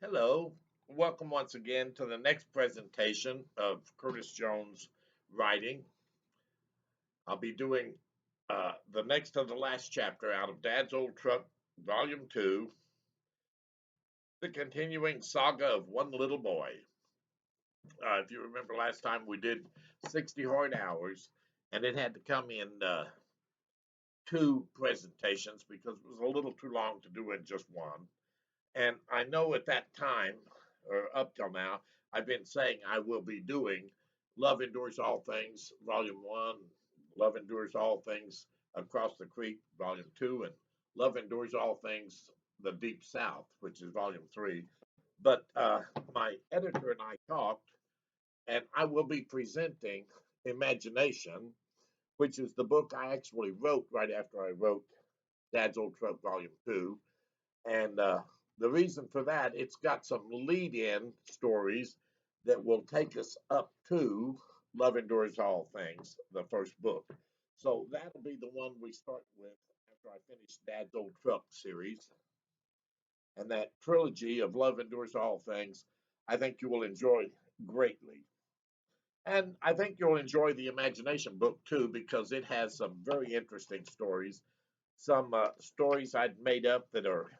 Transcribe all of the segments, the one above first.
Hello, welcome once again to the next presentation of Curtis Jones' writing. I'll be doing the next to the last chapter out of Dad's Old Truck, Volume 2, the continuing saga of one little boy. If you remember last time, we did 60 hard hours, and it had to come in two presentations because it was a little too long to do in just one. And I know at that time, or up till now, I've been saying I will be doing Love Endures All Things, Volume 1, Love Endures All Things Across the Creek, Volume 2, and Love Endures All Things The Deep South, which is Volume 3. But my editor and I talked, and I will be presenting Imagination, which is the book I actually wrote right after I wrote Dad's Old Truck, Volume 2. And the reason for that, it's got some lead in stories that will take us up to Love Endures All Things, the first book. So that'll be the one we start with after I finish Dad's Old Truck series. And that trilogy of Love Endures All Things, I think you will enjoy greatly. And I think you'll enjoy the Imagination book too, because it has some very interesting stories. Some stories I'd made up that are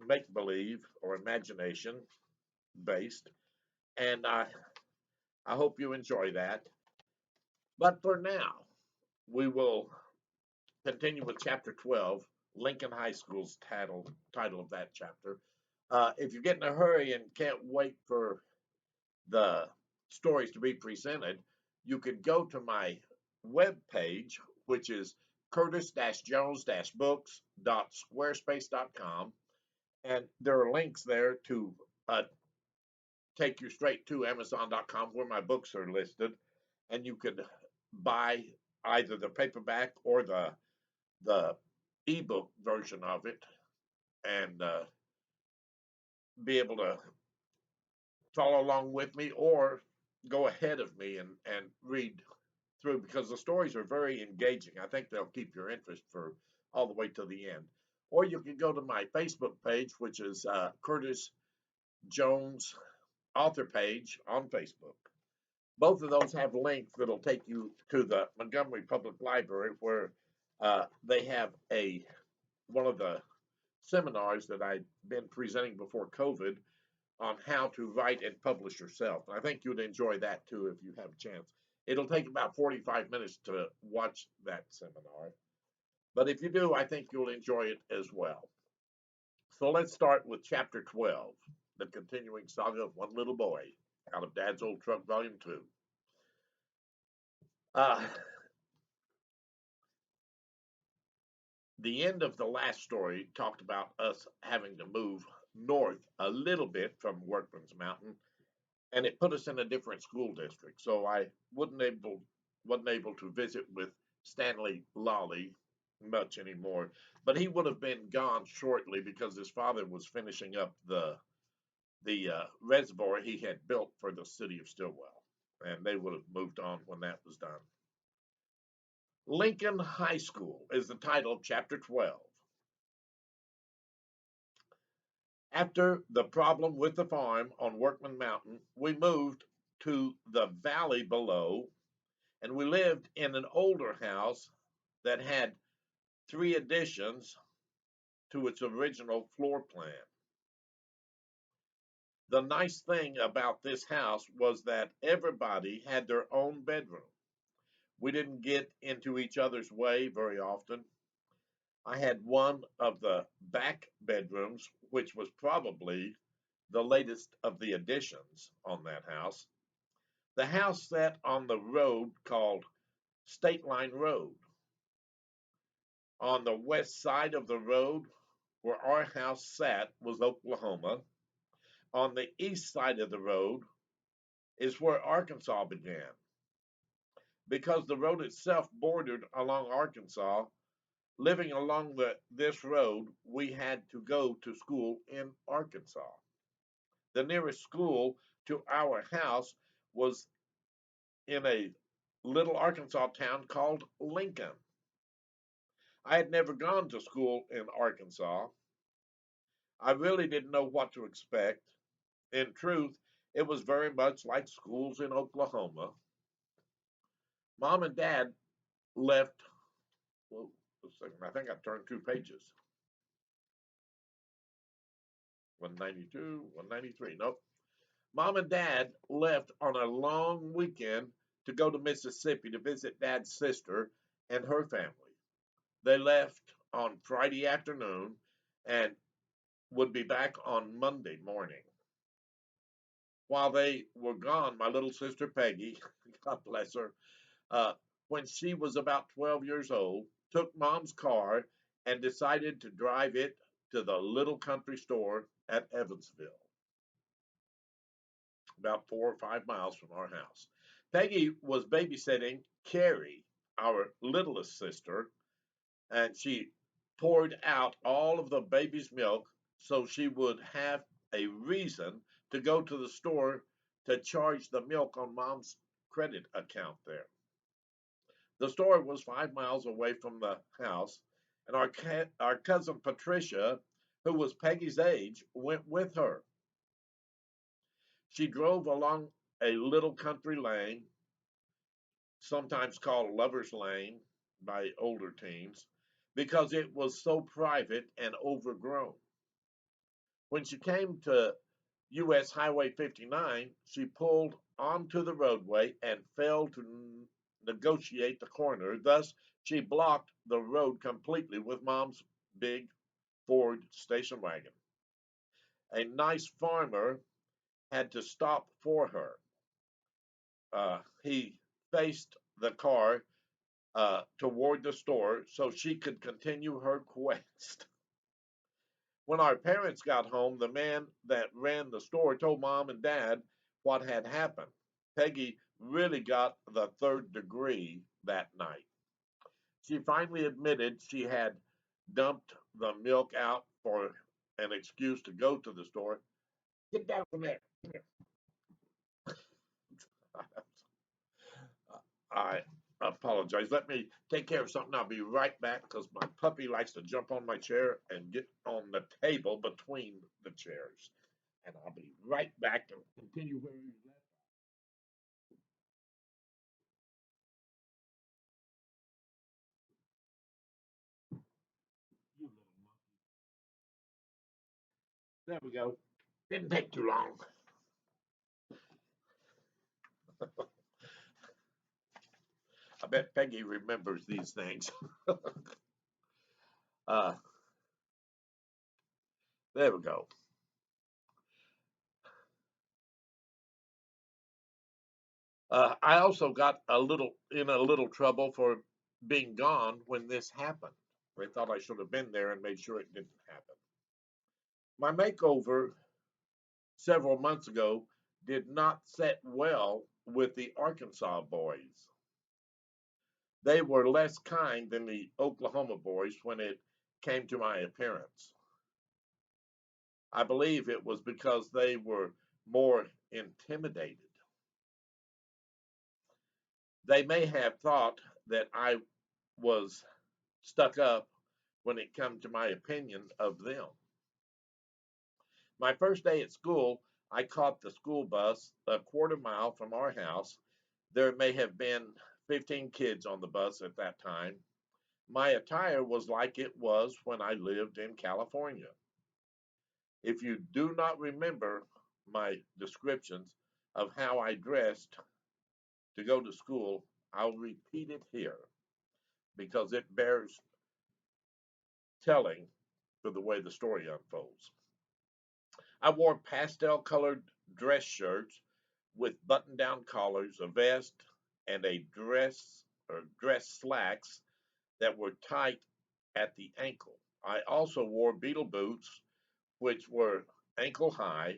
make believe or imagination based. And I hope you enjoy that. But for now, we will continue with chapter 12, Lincoln High School's title of that chapter. If you get in a hurry and can't wait for the stories to be presented, you could go to my web page, which is curtis-jones-books.squarespace.com, and there are links there to take you straight to Amazon.com where my books are listed, and you could buy either the paperback or the ebook version of it, and be able to follow along with me or go ahead of me and read through because the stories are very engaging. I think they'll keep your interest for all the way to the end. Or you can go to my Facebook page, which is Curtis Jones author page on Facebook. Both of those have links that'll take you to the Montgomery Public Library where they have a one of the seminars that I've been presenting before COVID on how to write and publish yourself. And I think you'd enjoy that too if you have a chance. It'll take about 45 minutes to watch that seminar. But if you do, I think you'll enjoy it as well. So let's start with chapter 12, the continuing saga of one little boy out of Dad's Old Truck, Volume 2. Uh, the end of the last story talked about us having to move north a little bit from Workman's Mountain, and it put us in a different school district. So I wasn't able to visit with Stanley Lawley much anymore, but he would have been gone shortly because his father was finishing up the reservoir he had built for the city of Stillwell, and they would have moved on when that was done. Lincoln High School is the title of chapter 12. After the problem with the farm on Workman Mountain, we moved to the valley below, and we lived in an older house that had three additions to its original floor plan. The nice thing about this house was that everybody had their own bedroom. We didn't get into each other's way very often. I had one of the back bedrooms, which was probably the latest of the additions on that house. The house sat on the road called State Line Road. On the west side of the road, where our house sat, was Oklahoma. On the east side of the road is where Arkansas began. Because the road itself bordered along Arkansas, living along this road, we had to go to school in Arkansas. The nearest school to our house was in a little Arkansas town called Lincoln. I had never gone to school in Arkansas. I really didn't know what to expect. In truth, it was very much like schools in Oklahoma. Mom and Dad left. Well, a second, I think I turned 2 pages. 192, 193. Nope. Mom and Dad left on a long weekend to go to Mississippi to visit Dad's sister and her family. They left on Friday afternoon and would be back on Monday morning. While they were gone, my little sister Peggy, God bless her, uh, when she was about 12 years old, took Mom's car and decided to drive it to the little country store at Evansville, about 4 or 5 miles from our house. Peggy was babysitting Carrie, our littlest sister, and she poured out all of the baby's milk so she would have a reason to go to the store to charge the milk on Mom's credit account there. The store was 5 miles away from the house, and our cousin Patricia, who was Peggy's age, went with her. She drove along a little country lane, sometimes called Lover's Lane by older teens, because it was so private and overgrown. When she came to US Highway 59, she pulled onto the roadway and failed to negotiate the corner. Thus, she blocked the road completely with Mom's big Ford station wagon. A nice farmer had to stop for her. He faced the car toward the store so she could continue her quest. When our parents got home, the man that ran the store told Mom and Dad what had happened. Peggy really got the third degree that night. She finally admitted she had dumped the milk out for an excuse to go to the store. Get down from there. I apologize. Let me take care of something. I'll be right back because my puppy likes to jump on my chair and get on the table between the chairs. And I'll be right back and continue where we left. You little monkey. There we go. Didn't take too long. I bet Peggy remembers these things. uh, there we go. I also got a little trouble for being gone when this happened. I thought I should have been there and made sure it didn't happen. My makeover several months ago did not set well with the Arkansas boys. They were less kind than the Oklahoma boys when it came to my appearance. I believe it was because they were more intimidated. They may have thought that I was stuck up when it came to my opinion of them. My first day at school, I caught the school bus a quarter mile from our house. There may have been 15 kids on the bus at that time. My attire was like it was when I lived in California. If you do not remember my descriptions of how I dressed to go to school, I'll repeat it here because it bears telling for the way the story unfolds. I wore pastel colored dress shirts with button down collars, a vest, and a dress slacks that were tight at the ankle. I also wore beetle boots, which were ankle high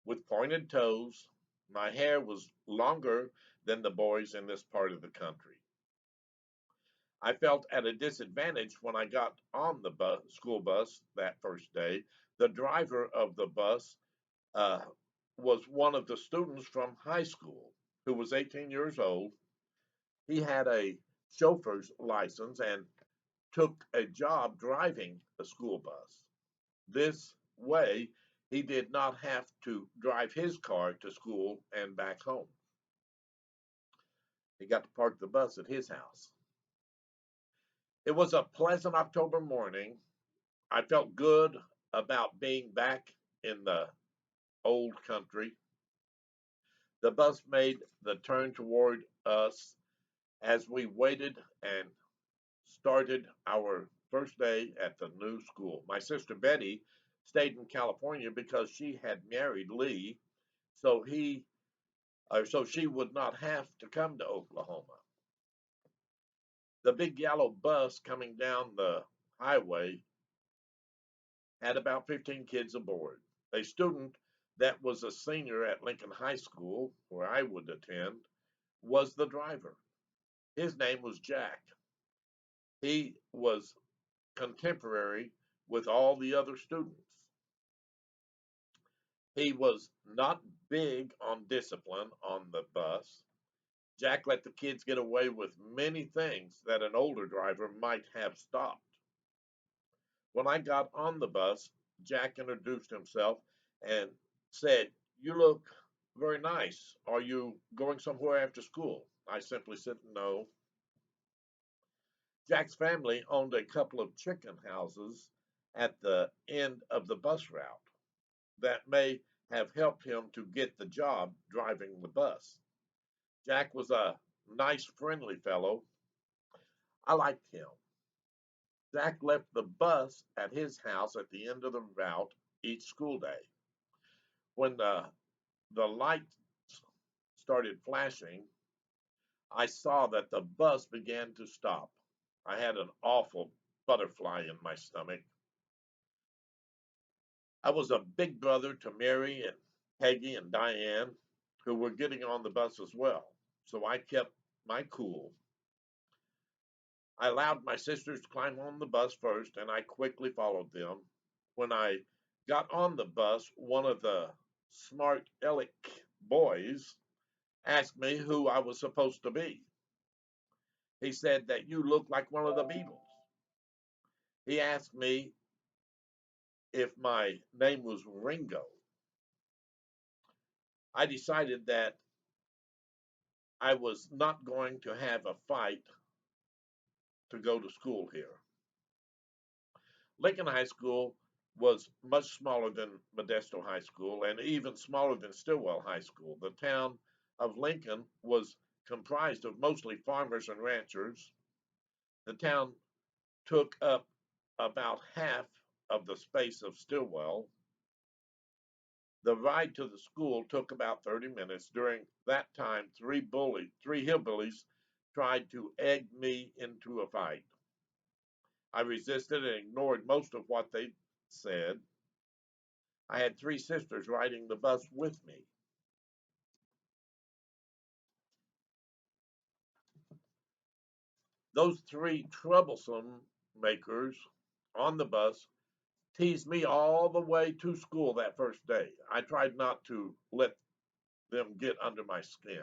with pointed toes. My hair was longer than the boys in this part of the country. I felt at a disadvantage when I got on the school bus that first day. The driver of the bus uh, was one of the students from high school who was 18 years old. He had a chauffeur's license and took a job driving a school bus. This way, he did not have to drive his car to school and back home. He got to park the bus at his house. It was a pleasant October morning. I felt good about being back in the old country. The bus made the turn toward us as we waited and started our first day at the new school. My sister Betty stayed in California because she had married Lee, so so she would not have to come to Oklahoma. The big yellow bus coming down the highway had about 15 kids aboard. A student that was a senior at Lincoln High School, where I would attend, was the driver. His name was Jack. He was contemporary with all the other students. He was not big on discipline on the bus. Jack let the kids get away with many things that an older driver might have stopped. When I got on the bus, Jack introduced himself and said, "You look very nice. Are you going somewhere after school?" I simply said, "No." Jack's family owned a couple of chicken houses at the end of the bus route that may have helped him to get the job driving the bus. Jack was a nice, friendly fellow. I liked him. Jack left the bus at his house at the end of the route each school day. When the lights started flashing, I saw that the bus began to stop. I had an awful butterfly in my stomach. I was a big brother to Mary and Peggy and Diane, who were getting on the bus as well. So I kept my cool. I allowed my sisters to climb on the bus first, and I quickly followed them. When I got on the bus, one of the smart aleck boys asked me who I was supposed to be. He said that you look like one of the Beatles. He asked me if my name was Ringo. I decided that I was not going to have a fight to go to school here. Lincoln High School was much smaller than Modesto High School and even smaller than Stillwell High School. The town of Lincoln was comprised of mostly farmers and ranchers. The town took up about half of the space of Stillwell. The ride to the school took about 30 minutes. During that time, three hillbillies tried to egg me into a fight. I resisted and ignored most of what they said. I had three sisters riding the bus with me. Those three troublesome makers on the bus teased me all the way to school that first day. I tried not to let them get under my skin.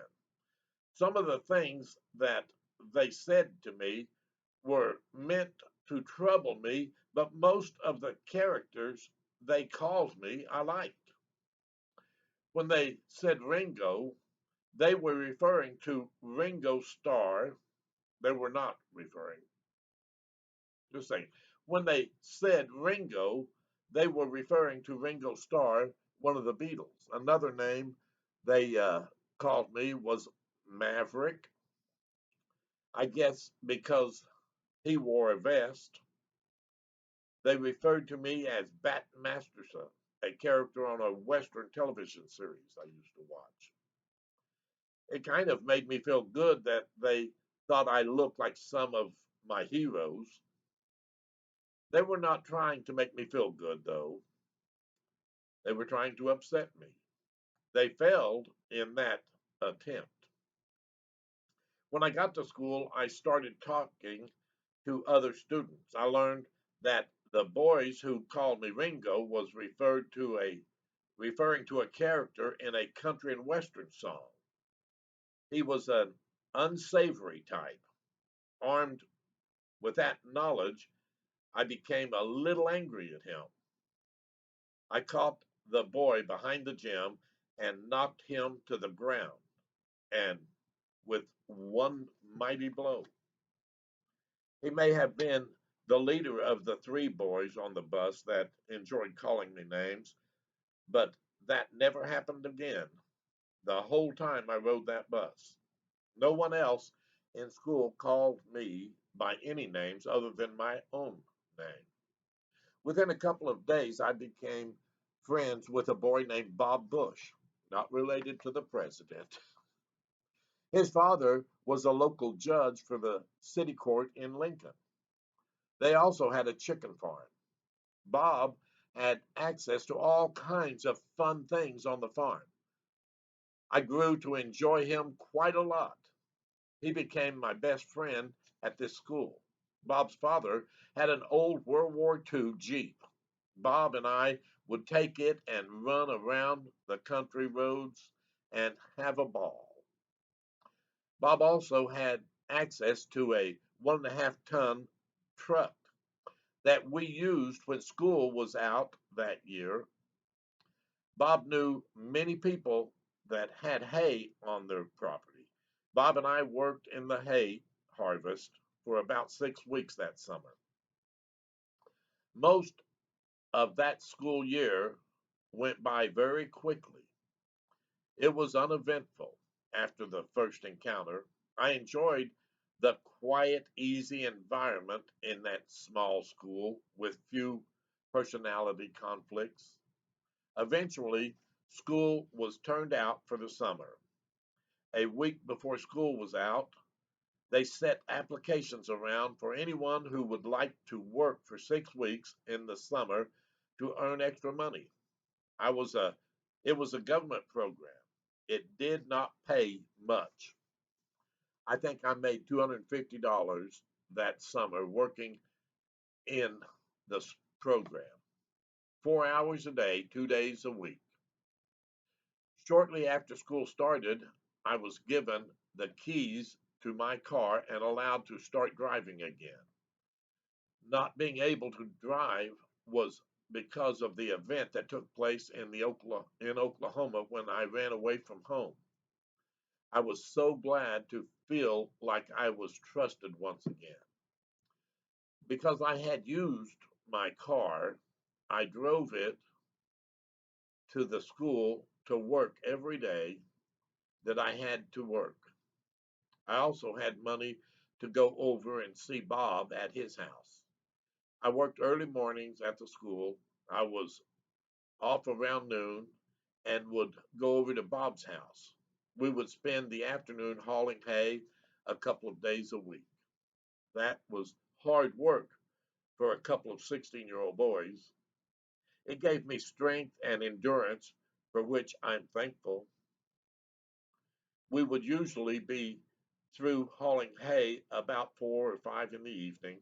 Some of the things that they said to me were meant to trouble me, but most of the characters they called me I liked. When they said Ringo, they were referring to Ringo Starr. They were not referring, just saying. When they said Ringo, they were referring to Ringo Starr, one of the Beatles. Another name they called me was Maverick. I guess because he wore a vest. They referred to me as Bat Masterson, a character on a Western television series I used to watch. It kind of made me feel good that they thought I looked like some of my heroes. They were not trying to make me feel good, though. They were trying to upset me. They failed in that attempt. When I got to school, I started talking to other students. I learned that the boys who called me Ringo was referring to a character in a country and western song. He was an unsavory type. Armed with that knowledge, I became a little angry at him. I caught the boy behind the gym and knocked him to the ground, and with one mighty blow. He may have been the leader of the three boys on the bus that enjoyed calling me names, but that never happened again the whole time I rode that bus. No one else in school called me by any names other than my own name. Within a couple of days, I became friends with a boy named Bob Bush, not related to the president. His father was a local judge for the city court in Lincoln. They also had a chicken farm. Bob had access to all kinds of fun things on the farm. I grew to enjoy him quite a lot. He became my best friend at this school. Bob's father had an old World War II Jeep. Bob and I would take it and run around the country roads and have a ball. Bob also had access to a 1.5 ton truck that we used when school was out that year. Bob knew many people that had hay on their property. Bob and I worked in the hay harvest for about 6 weeks that summer. Most of that school year went by very quickly. It was uneventful after the first encounter. I enjoyed the quiet, easy environment in that small school with few personality conflicts. Eventually, school was turned out for the summer. A week before school was out, they set applications around for anyone who would like to work for 6 weeks in the summer to earn extra money. I was a it was a government program. It did not pay much. I think I made $250 that summer working in the program. 4 hours a day, 2 days a week. Shortly after school started, I was given the keys to my car and allowed to start driving again. Not being able to drive was because of the event that took place in Oklahoma when I ran away from home. I was so glad to feel like I was trusted once again. Because I had used my car, I drove it to the school to work every day that I had to work. I also had money to go over and see Bob at his house. I worked early mornings at the school. I was off around noon and would go over to Bob's house. We would spend the afternoon hauling hay a couple of days a week. That was hard work for a couple of 16-year-old boys. It gave me strength and endurance for which I'm thankful. We would usually be through hauling hay about 4 or 5 in the evening.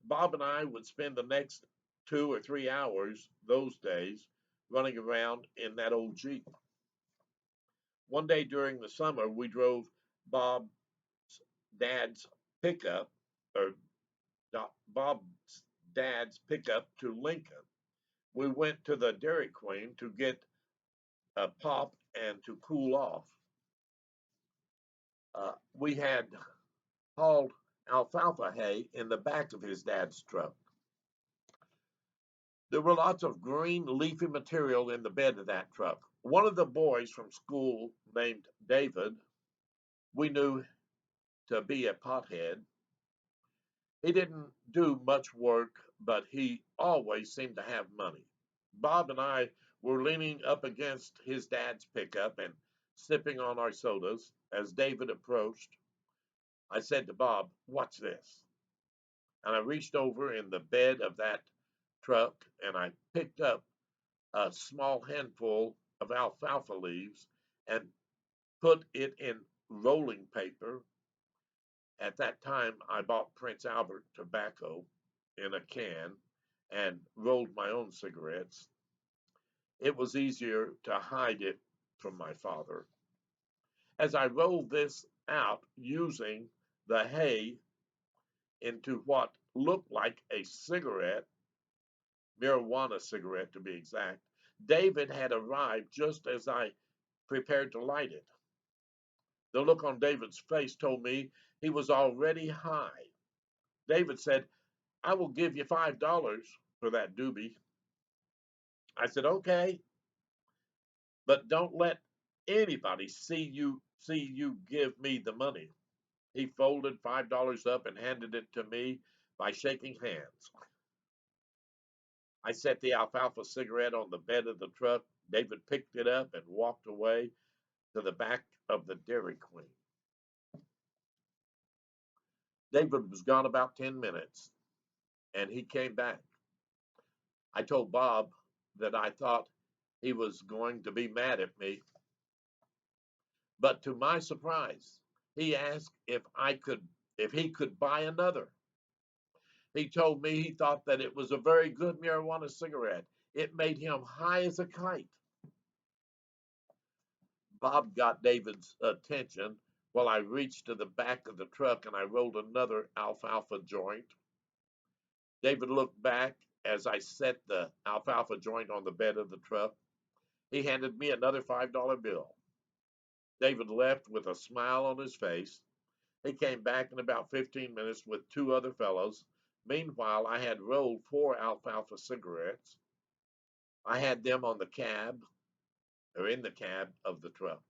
Bob and I would spend the next 2 or 3 hours those days running around in that old Jeep. One day during the summer, we drove Bob's dad's pickup, or Bob's dad's pickup to Lincoln. We went to the Dairy Queen to get a pop and to cool off. We had hauled alfalfa hay in the back of his dad's truck. There were lots of green leafy material in the bed of that truck. One of the boys from school named David, we knew to be a pothead. He didn't do much work, but he always seemed to have money. Bob and I were leaning up against his dad's pickup and sipping on our sodas. As David approached, I said to Bob, "What's this?" And I reached over in the bed of that truck and I picked up a small handful of alfalfa leaves and put it in rolling paper. At that time, I bought Prince Albert tobacco in a can and rolled my own cigarettes. It was easier to hide it from my father. As I rolled this out using the hay into what looked like a cigarette, marijuana cigarette to be exact, David had arrived just as I prepared to light it. The look on David's face told me he was already high. David said, "I will give you $5 for that doobie." I said, "Okay, but don't let anybody see you give me the money." He folded $5 up and handed it to me by shaking hands. I set the alfalfa cigarette on the bed of the truck. David picked it up and walked away to the back of the Dairy Queen. David was gone about 10 minutes and he came back. I told Bob that I thought he was going to be mad at me, but to my surprise, he asked if he could buy another. He told me he thought that it was a very good marijuana cigarette. It made him high as a kite. Bob got David's attention while I reached to the back of the truck and I rolled another alfalfa joint. David looked back as I set the alfalfa joint on the bed of the truck. He handed me another $5 bill. David left with a smile on his face. He came back in about 15 minutes with two other fellows. Meanwhile, I had rolled four alfalfa cigarettes. I had them on the cab, or in the cab of the truck.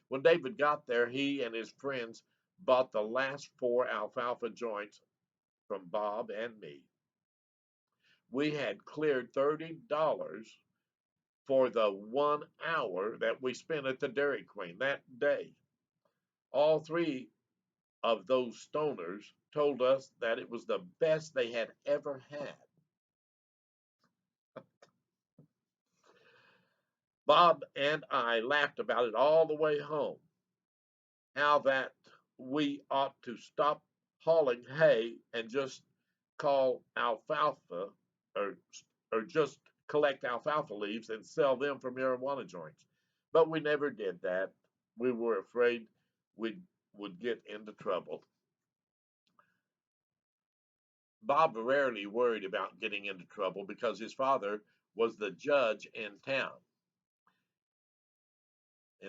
When David got there, he and his friends bought the last four alfalfa joints from Bob and me. We had cleared $30 for the 1 hour that we spent at the Dairy Queen that day. All three of those stoners told us that it was the best they had ever had. Bob and I laughed about it all the way home. How that we ought to stop hauling hay and just call alfalfa or just collect alfalfa leaves and sell them for marijuana joints. But we never did that. We were afraid we would get into trouble. Bob rarely worried about getting into trouble because his father was the judge in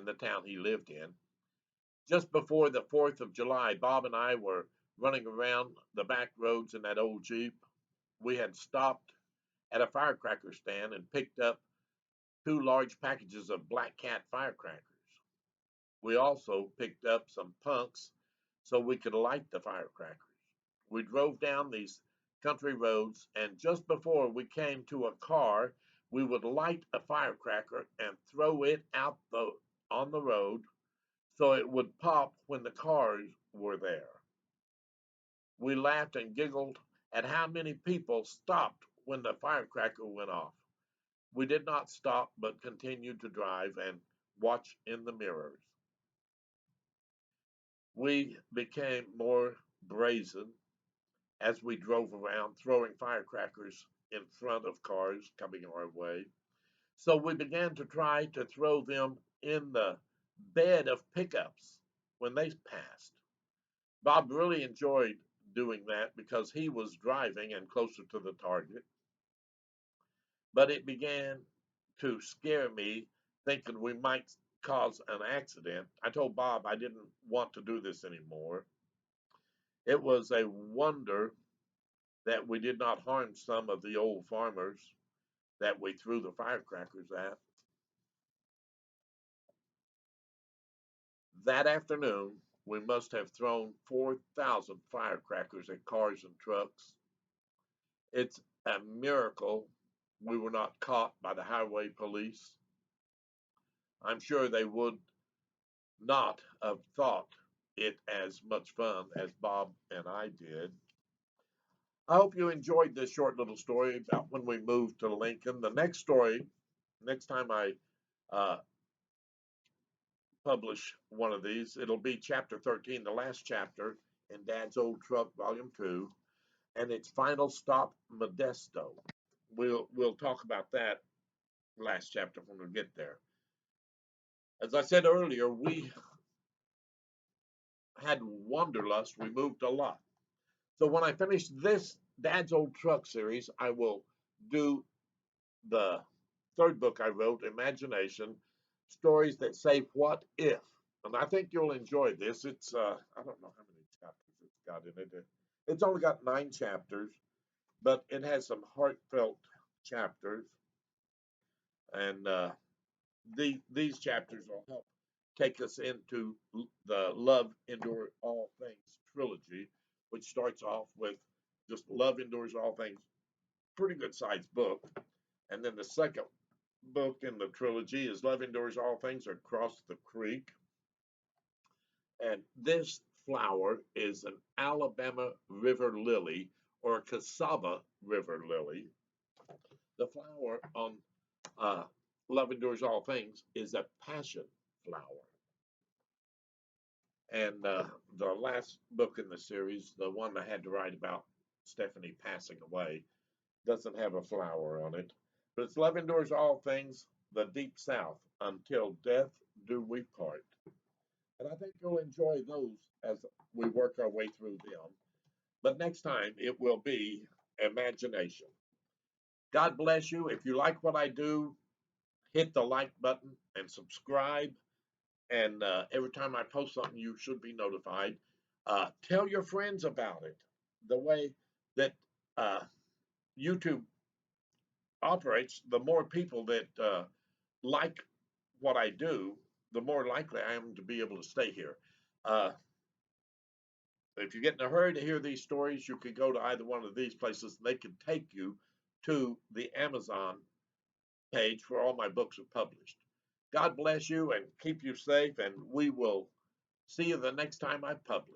the town he lived in. Just before the 4th of July, Bob and I were running around the back roads in that old Jeep. We had stopped at a firecracker stand and picked up two large packages of Black Cat firecrackers. We also picked up some punks so we could light the firecrackers. We drove down these country roads, and just before we came to a car, we would light a firecracker and throw it out on the road so it would pop when the cars were there. We laughed and giggled at how many people stopped when the firecracker went off. We did not stop but continued to drive and watch in the mirrors. We became more brazen as we drove around, throwing firecrackers in front of cars coming our way. So we began to try to throw them in the bed of pickups when they passed. Bob really enjoyed doing that because he was driving and closer to the target, but it began to scare me thinking we might cause an accident. I told Bob I didn't want to do this anymore. It was a wonder that we did not harm some of the old farmers that we threw the firecrackers at. That afternoon, we must have thrown 4,000 firecrackers at cars and trucks. It's a miracle we were not caught by the highway police. I'm sure they would not have thought it as much fun as Bob and I did. I hope you enjoyed this short little story about when we moved to Lincoln. The next story, next time I uh, publish one of these, it'll be chapter 13, the last chapter in Dad's Old Truck, Volume 2, and it's Final Stop Modesto. We'll talk about that last chapter when we get there. As I said earlier, we had wanderlust. We moved a lot. So when I finish this Dad's Old Truck series, I will do the third book I wrote, Imagination, Stories That Say What If. And I think you'll enjoy this. It's, I don't know how many chapters it's got in it. It's only got 9 chapters, but it has some heartfelt chapters. And these chapters will help take us into the Love Endure All Things trilogy, which starts off with just Love Endures All Things, pretty good sized book. And then the second book in the trilogy is Love Endures All Things Across the Creek. And this flower is an Alabama river lily or cassava river lily. The flower on Love Endures All Things is a passion flower. And the last book in the series, the one I had to write about Stephanie passing away, doesn't have a flower on it. But it's Love Endures All Things, the Deep South, Until Death Do We Part. And I think you'll enjoy those as we work our way through them. But next time it will be imagination. God bless you. If you like what I do, hit the like button and subscribe. And every time I post something, you should be notified. Tell your friends about it. The way that uh, YouTube operates, the more people that like what I do, the more likely I am to be able to stay here. Uh, if you get in a hurry to hear these stories, you could go to either one of these places. They can take you to the Amazon page where all my books are published. God bless you and keep you safe, and we will see you the next time I publish.